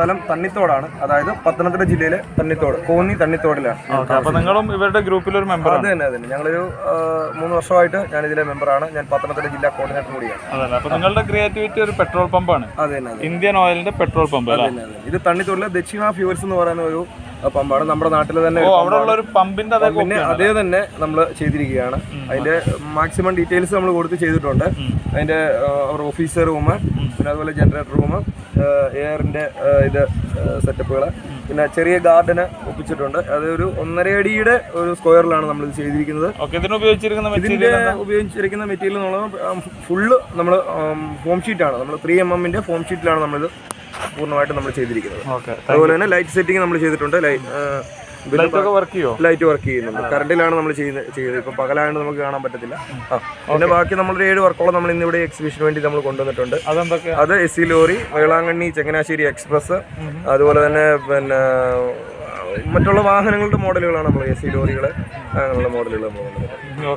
സ്ഥലം തണ്ണിത്തോടാണ്, അതായത് പത്തനംതിട്ട ജില്ലയിലെ തണ്ണിത്തോട്, കോന്നി തണ്ണിത്തോടിലാണ്. അപ്പോൾ നിങ്ങളും ഇവരുടെ ഗ്രൂപ്പിലൊരു മെമ്പർ? അത് തന്നെ. ഞങ്ങളൊരു 3 വർഷമായിട്ട് ഞാനിതിലെ മെമ്പറാണ്. ഞാൻ പത്തനംതിട്ട ജില്ലാ കോർഡിനേറ്റർ കൂടിയാണ്. അതല്ല, അപ്പോൾ നിങ്ങളുടെ ക്രിയേറ്റിവിറ്റി ഒരു പെട്രോൾ പമ്പാണ്. അതെ തന്നെ, ഇന്ത്യൻ ഓയിലിന്റെ പെട്രോൾ പമ്പ്. ഇത് തണ്ണിത്തോടിലെ ദക്ഷിണ ഫ്യൂൽസ് എന്ന് പറയുന്ന ഒരു പമ്പാണ്. നമ്മുടെ നാട്ടിൽ തന്നെ ഒരു പമ്പിന്റെ അതേ തന്നെ നമ്മൾ ചെയ്തിരിക്കുകയാണ്. അതിന്റെ മാക്സിമം ഡീറ്റെയിൽസ് നമ്മൾ കൊടുത്ത് ചെയ്തിട്ടുണ്ട്. അതിന്റെ അവർ ഓഫീസർ റൂം, പിന്നെ അതുപോലെ ജനറേറ്റർ റൂം, എയറിന്റെ ഇത് സെറ്റപ്പുകൾ, പിന്നെ ചെറിയ ഗാർഡന് ഒപ്പിച്ചിട്ടുണ്ട്. അത് ഒരു 1.5 അടിയുടെ ഒരു സ്ക്വയറിലാണ് നമ്മൾ ഇത് ചെയ്തിരിക്കുന്നത്. ഇതിന്റെ ഉപയോഗിച്ചിരിക്കുന്ന മെറ്റീരിയൽ എന്നുള്ളത് ഫുള്ള് നമ്മൾ ഫോം ഷീറ്റാണ്. നമ്മൾ 3 mm ഫോം ഷീറ്റിലാണ് നമ്മളിത് പൂർണ്ണമായിട്ട് നമ്മൾ ചെയ്തിരിക്കുന്നത്. അതുപോലെ തന്നെ ലൈറ്റ് സെറ്റിംഗ് നമ്മൾ ചെയ്തിട്ടുണ്ട്. ലൈറ്റ് വർക്ക് ചെയ്യുന്നുണ്ട്. കറണ്ടിലാണ് നമ്മൾ ചെയ്തത്. ഇപ്പൊ പകലായതുകൊണ്ട് നമുക്ക് കാണാൻ പറ്റത്തില്ല. പിന്നെ ബാക്കി നമ്മളൊരു 7 വർക്കോളം നമ്മൾ ഇന്നിവിടെ എക്സിബിഷന് വേണ്ടി നമ്മൾ കൊണ്ടുവന്നിട്ടുണ്ട്. അത് SC lorry, Velankanni Changanassery express, അതുപോലെ തന്നെ പിന്നെ മറ്റുള്ള വാഹനങ്ങളുടെ മോഡലുകളാണ് നമ്മൾ SC ലോറികൾ, അങ്ങനെയുള്ള മോഡലുകൾ നമ്മൾ കൊണ്ടുവന്നിട്ടുണ്ട്.